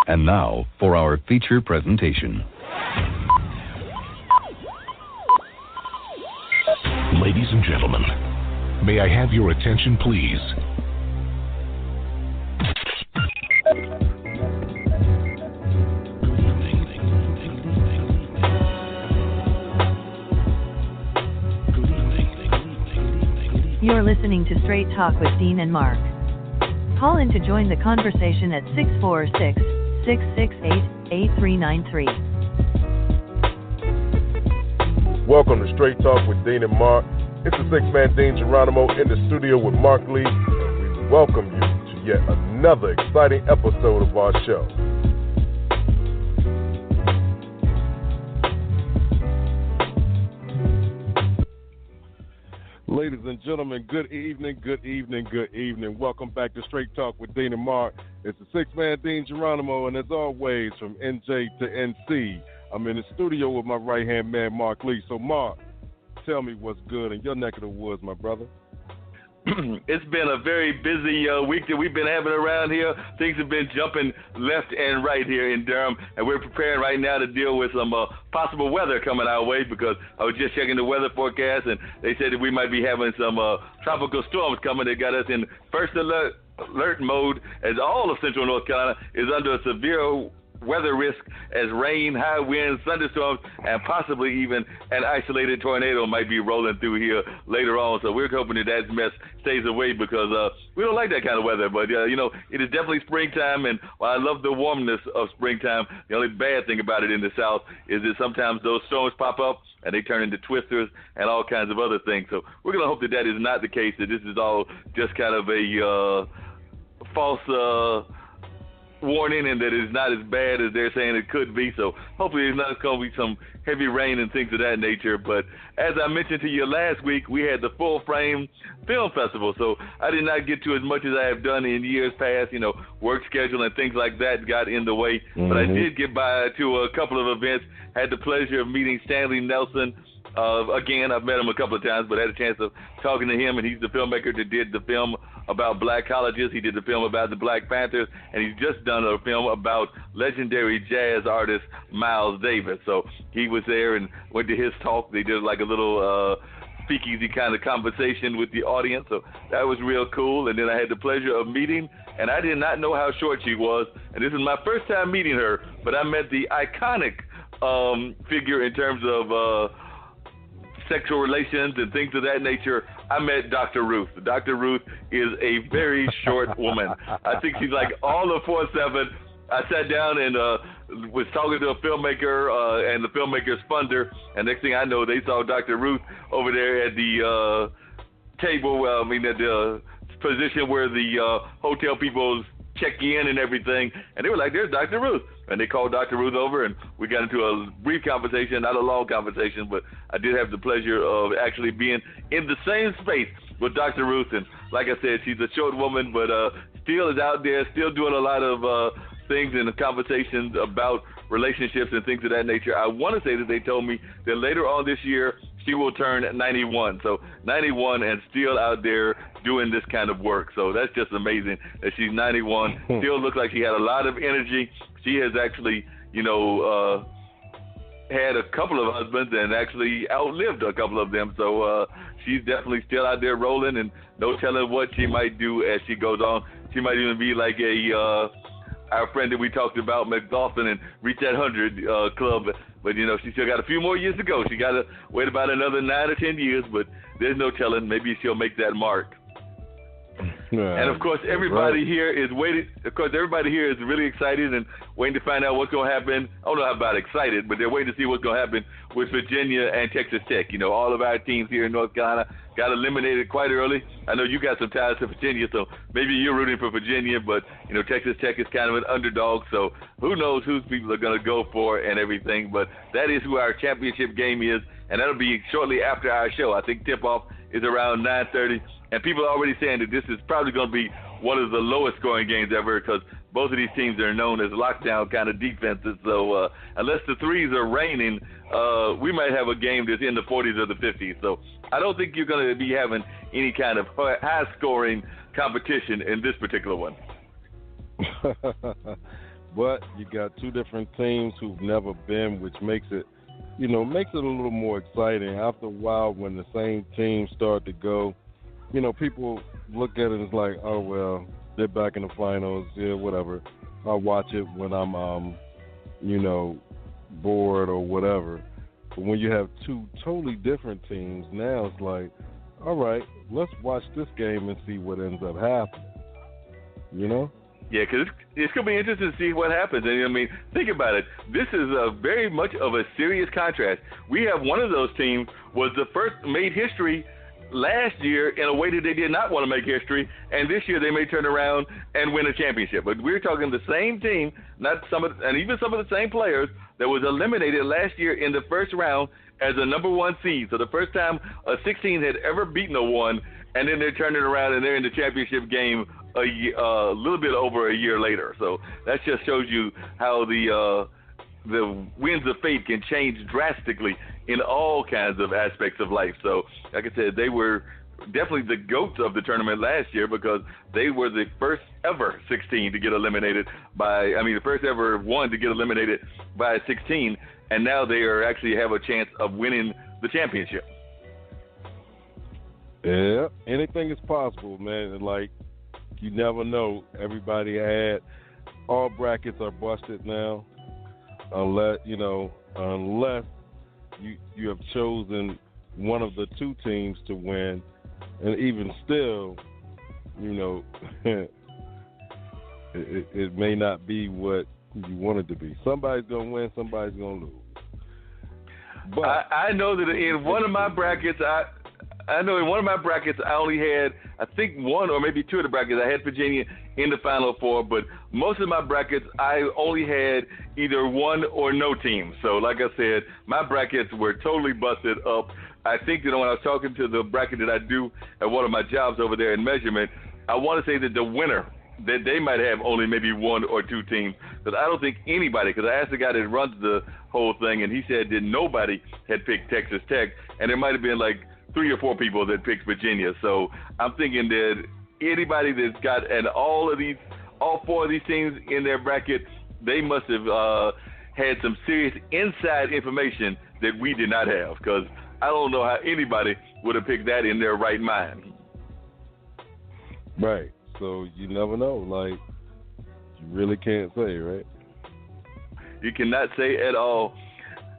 And now for our feature presentation. Ladies and gentlemen, may I have your attention, please? You're listening to Straight Talk with Dean and Mark. Call in to join the conversation at 646-668-8393. Welcome to Straight Talk with Dean and Mark. It's the six-man Dean Geronimo in the studio with Mark Lee, and we welcome you to yet another exciting episode of our show. Ladies and gentlemen, good evening, good evening, good evening. Welcome back to Straight Talk with Dean and Mark. It's the six-man Dean Geronimo, and as always, from NJ to NC, I'm in the studio with my right-hand man, Mark Lee. So, Mark, tell me what's good in your neck of the woods, my brother. It's been a very busy week that we've been having around here. Things have been jumping left and right here in Durham, and we're preparing right now to deal with some possible weather coming our way, because I was just checking the weather forecast, and they said that we might be having some tropical storms coming. They got us in first alert mode, as all of central North Carolina is under a severe weather risk, as rain, high winds, thunderstorms, and possibly even an isolated tornado might be rolling through here later on. So we're hoping that mess stays away, because we don't like that kind of weather. But, it is definitely springtime, and while I love the warmness of springtime, the only bad thing about it in the South is that sometimes those storms pop up and they turn into twisters and all kinds of other things. So we're going to hope that is not the case, that this is all just kind of a false warning, and that it's not as bad as they're saying it could be. So hopefully there's not going to be some heavy rain and things of that nature. But as I mentioned to you last week, we had the Full Frame Film Festival, so I did not get to as much as I have done in years past. Work schedule and things like that got in the way. Mm-hmm. But I did get by to a couple of events. Had the pleasure of meeting Stanley Nelson. Again, I've met him a couple of times, but I had a chance of talking to him, and he's the filmmaker that did the film about black colleges. He did the film about the Black Panthers, and he's just done a film about legendary jazz artist Miles Davis. So he was there and went to his talk. They did like a little speakeasy kind of conversation with the audience, so that was real cool. And then I had the pleasure of meeting, and I did not know how short she was, and this is my first time meeting her, but I met the iconic figure in terms of sexual relations and things of that nature. I met Dr. Ruth. Dr. Ruth is a very short woman. I think she's like all of 4'7". I sat down and was talking to a filmmaker and the filmmaker's funder, and next thing I know, they saw Dr. Ruth over there at the table, at the position where the hotel people check in and everything, and they were like, there's Dr. Ruth. And they called Dr. Ruth over, and we got into a brief conversation, not a long conversation, but I did have the pleasure of actually being in the same space with Dr. Ruth. And like I said, she's a short woman, but still is out there, still doing a lot of things and conversations about relationships and things of that nature. I want to say that they told me that later on this year, she will turn 91. So 91 and still out there doing this kind of work. So that's just amazing that she's 91, still looks like she had a lot of energy. She has actually, had a couple of husbands and actually outlived a couple of them. So she's definitely still out there rolling, and no telling what she might do as she goes on. She might even be like our friend that we talked about, McDolphin, and reach that 100 club. But, she still got a few more years to go. She got to wait about another 9 or 10 years, but there's no telling. Maybe she'll make that mark. And of course, everybody here is waiting. Of course, everybody here is really excited and waiting to find out what's going to happen. I don't know about excited, but they're waiting to see what's going to happen with Virginia and Texas Tech. All of our teams here in North Carolina got eliminated quite early. I know you got some ties to Virginia, so maybe you're rooting for Virginia, but Texas Tech is kind of an underdog, so who knows whose people are going to go for and everything. But that is who our championship game is, and that'll be shortly after our show. I think tip-off is around 9:30. And people are already saying that this is probably going to be one of the lowest scoring games ever, because both of these teams are known as lockdown kind of defenses. So unless the threes are raining, we might have a game that's in the 40s or the 50s. So I don't think you're going to be having any kind of high scoring competition in this particular one. But you got two different teams who've never been, which makes it, makes it a little more exciting. After a while, when the same teams start to go, people look at it and it's like, oh, well, they're back in the finals, yeah, whatever. I'll watch it when I'm, bored or whatever. But when you have two totally different teams, now it's like, all right, let's watch this game and see what ends up happening. Yeah, because it's going to be interesting to see what happens. And, think about it. This is very much of a serious contrast. We have one of those teams was the first made history last year in a way that they did not want to make history, and this year they may turn around and win a championship. But we're talking the same team, and even some of the same players that was eliminated last year in the first round as a number one seed. So the first time a 16 had ever beaten a 1, and then they're turning around and they're in the championship game a little bit over a year later. So that just shows you how the winds of fate can change drastically in all kinds of aspects of life. So, like I said, they were definitely the GOATs of the tournament last year because they were the first ever 16 to get eliminated the first ever one to get eliminated by a 16, and now they actually have a chance of winning the championship. Yeah, anything is possible, man. And you never know. Everybody all brackets are busted now, unless you have chosen one of the two teams to win, and even still, it may not be what you want it to be. Somebody's gonna win, somebody's gonna lose. But I know that in one of my brackets, I only had, I think, one or maybe two of the brackets. I had Virginia in the Final Four, but most of my brackets, I only had either one or no team. So, like I said, my brackets were totally busted up. I think that when I was talking to the bracket that I do at one of my jobs over there in measurement, I want to say that the winner, that they might have only maybe one or two teams. Because I don't think anybody, because I asked the guy that runs the whole thing, and he said that nobody had picked Texas Tech, and there might have been 3 or 4 people that picked Virginia. So I'm thinking that anybody that's got all 4 of these teams in their bracket, they must have had some serious inside information that we did not have, because I don't know how anybody would have picked that in their right mind. Right. So you never know. You really can't say, right? You cannot say at all.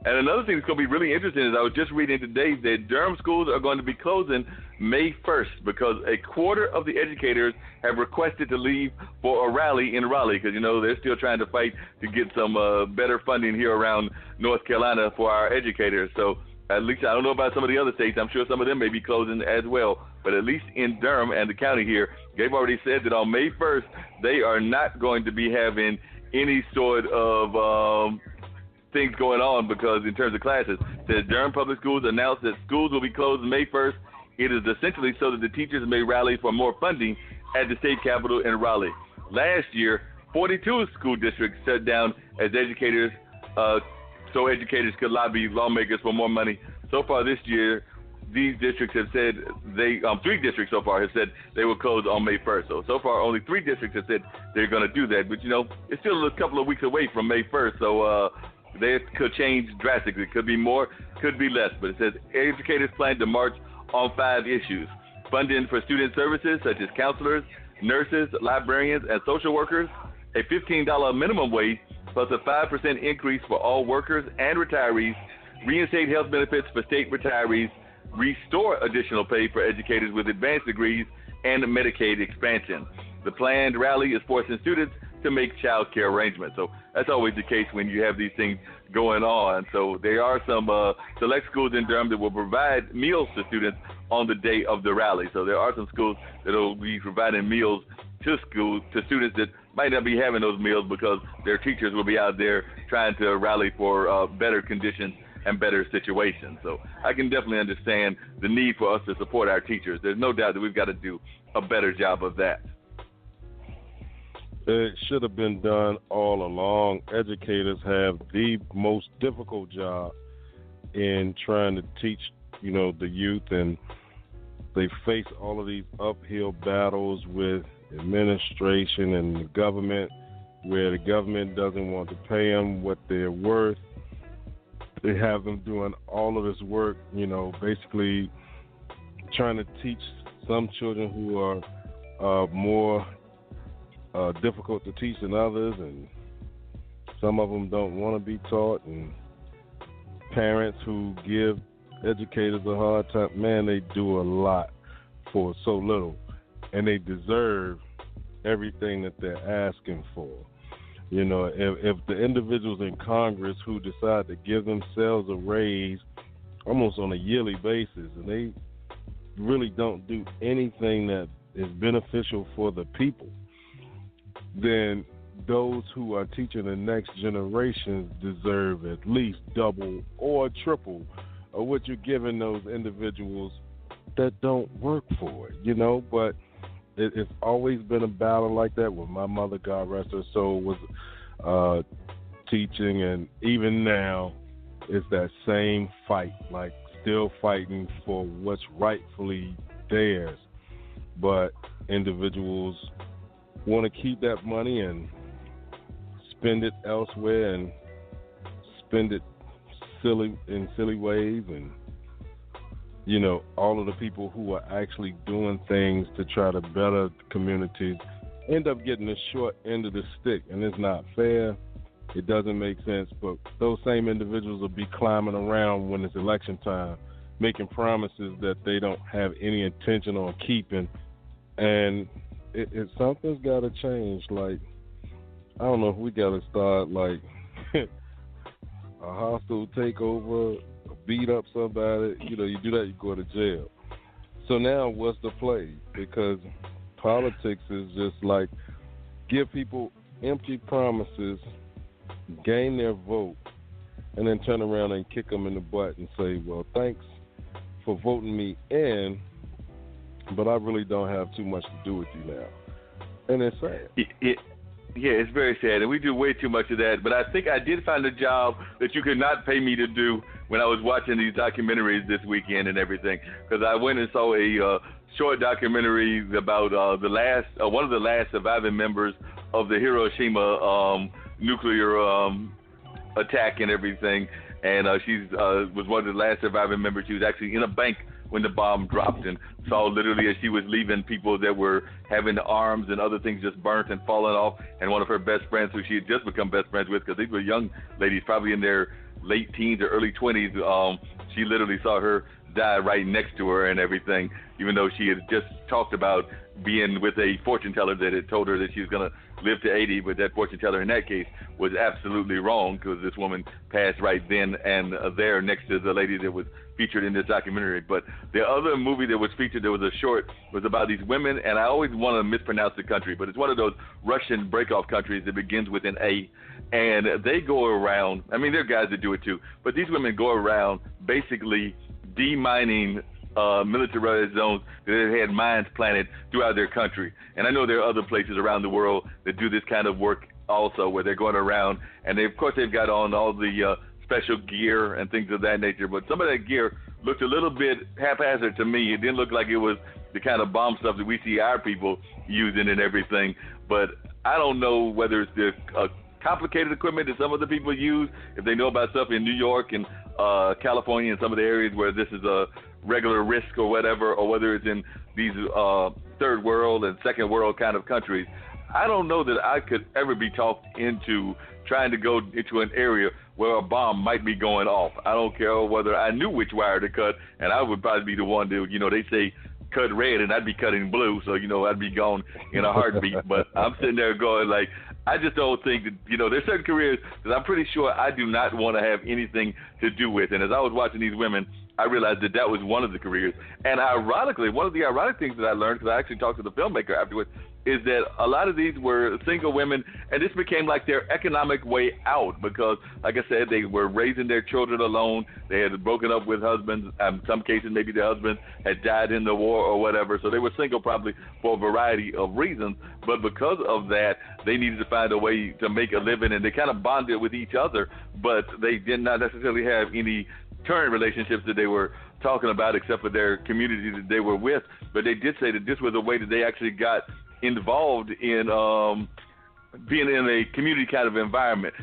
And another thing that's going to be really interesting is I was just reading today that Durham schools are going to be closing May 1st because a quarter of the educators have requested to leave for a rally in Raleigh because, they're still trying to fight to get some better funding here around North Carolina for our educators. So at least I don't know about some of the other states. I'm sure some of them may be closing as well. But at least in Durham and the county here, they've already said that on May 1st, they are not going to be having any sort of things going on because in terms of classes, the Durham Public Schools announced that schools will be closed May 1st. It is essentially so that the teachers may rally for more funding at the state capitol in Raleigh. Last year, 42 school districts shut down as educators, so educators could lobby lawmakers for more money. So far this year, these districts have said 3 districts so far have said they will close on May 1st. So far, only 3 districts have said they're going to do that. But, it's still a couple of weeks away from May 1st, so they could change drastically. Could be more, could be less. But it says educators plan to march on 5 issues. Funding for student services such as counselors, nurses, librarians, and social workers, a $15 minimum wage, plus a 5% increase for all workers and retirees, reinstate health benefits for state retirees, restore additional pay for educators with advanced degrees, and Medicaid expansion. The planned rally is forcing students to make child care arrangements. So that's always the case when you have these things going on. So there are some select schools in Durham that will provide meals to students on the day of the rally. So there are some schools that will be providing meals to students that might not be having those meals because their teachers will be out there trying to rally for better conditions and better situations. So I can definitely understand the need for us to support our teachers. There's no doubt that we've got to do a better job of that. It should have been done all along. Educators have the most difficult job in trying to teach, the youth, and they face all of these uphill battles with administration and the government where the government doesn't want to pay them what they're worth. They have them doing all of this work, basically trying to teach some children who are more difficult to teach than others, and some of them don't want to be taught, and parents who give educators a hard time. Man, they do a lot for so little, and they deserve everything that they're asking for. If the individuals in Congress who decide to give themselves a raise almost on a yearly basis, and they really don't do anything that is beneficial for the people, then those who are teaching the next generation deserve at least double or triple of what you're giving those individuals that don't work for it, but it's always been a battle like that. When my mother, God rest her soul, was teaching, and even now it's that same fight, like still fighting for what's rightfully theirs. But individuals want to keep that money and spend it elsewhere, and spend it in silly ways, and all of the people who are actually doing things to try to better the communities end up getting the short end of the stick, and it's not fair. It doesn't make sense, but those same individuals will be climbing around when it's election time, making promises that they don't have any intention on keeping, and something's got to change. Like, I don't know if we got to start like a hostile takeover, beat up somebody. You do that, you go to jail. So now what's the play? Because politics is just like give people empty promises, gain their vote, and then turn around and kick them in the butt and say, well, thanks for voting me in, but I really don't have too much to do with you now. And it's sad. Yeah, it's very sad, and we do way too much of that. But I think I did find a job that you could not pay me to do when I was watching these documentaries this weekend and everything, because I went and saw a short documentary about one of the last surviving members of the Hiroshima nuclear attack and everything. And she was one of the last surviving members. She was actually in a bank when the bomb dropped, and saw literally as she was leaving people that were having arms and other things just burnt and falling off. And one of her best friends, who she had just become best friends with, because these were young ladies, probably in their late teens or early 20s, she literally saw her die right next to her and everything, even though she had just talked about being with a fortune teller that had told her that she was going to live to 80, but that fortune teller in that case was absolutely wrong, because this woman passed right then and there next to the lady that was featured in this documentary. But the other movie that was featured, there was a short, was about these women, and I always want to mispronounce the country, but it's one of those Russian break-off countries that begins with an A, and they go around, I mean, there are guys that do it too, but these women go around basically demining militarized zones that had mines planted throughout their country. And I know there are other places around the world that do this kind of work also, where they're going around, and of course they've got on all the special gear and things of that nature, but some of that gear looked a little bit haphazard to me. It didn't look like it was the kind of bomb stuff that we see our people using and everything. But I don't know whether it's the complicated equipment that some of the people use, if they know about stuff in New York and California and some of the areas where this is a regular risk or whatever, or whether it's in these third world and second world kind of countries. I don't know that I could ever be talked into trying to go into an area where a bomb might be going off. I don't care whether I knew which wire to cut, and I would probably be the one to, they say cut red, and I'd be cutting blue, so, I'd be gone in a heartbeat. But I'm sitting there going, like, I just don't think that, there's certain careers that I'm pretty sure I do not want to have anything to do with. And as I was watching these women, I realized that was one of the careers. And ironically, one of the ironic things that I learned, because I actually talked to the filmmaker afterwards, is that a lot of these were single women, and this became like their economic way out because, like I said, they were raising their children alone. They had broken up with husbands. In some cases, maybe their husbands had died in the war or whatever, so they were single probably for a variety of reasons. But because of that, they needed to find a way to make a living, and they kind of bonded with each other, but they did not necessarily have any current relationships that they were talking about except for their community that they were with. But they did say that this was a way that they actually got involved in being in a community kind of environment,